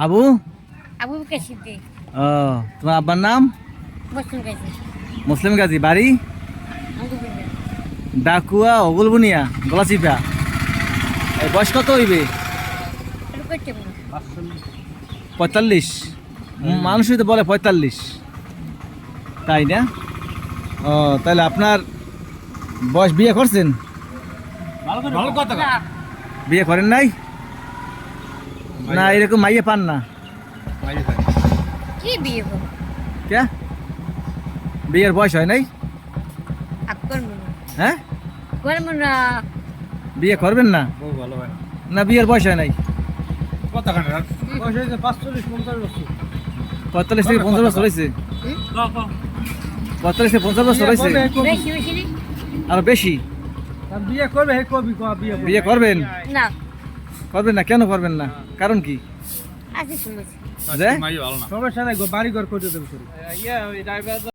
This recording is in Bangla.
আবু আবু বকর সিদ্দিক। ও তোমার আব্বার নাম? মুসলিম গাজী। মুসলিম গাজী। বাড়ি? আঙ্গুবিন্দা। ডাকুয়া ওগুলবুনিয়া গলাচিপা। এই বয়স কত হইবে? এটা করতে পারবো। 45। মানুষই তো বলে 45, তাই না? ও তাহলে আপনার বয়স, বিয়ে করছেন? না, বিয়ে করেন নাই? না এরকম মাইয়ে পান না? কি বিয়ে করবো? কে বিয়ের বয়স হয় নাই? আর করবো না। হ্যাঁ, করবো না। বিয়ে করবেন না? না বিয়ের বয়স হয় নাই? 45 থেকে 50 বছর হয়েছে? 45 থেকে 50 বছর হয়েছে? বেশি বেশি নেই? আরো বেশি? বিয়ে করবে বিয়ে করবেন? না, করবেন না? কেন করবেন না? কারণ কি? আছে শুনেছি। যে সমস্যা নাই, বাড়ি ঘর করে দেবো।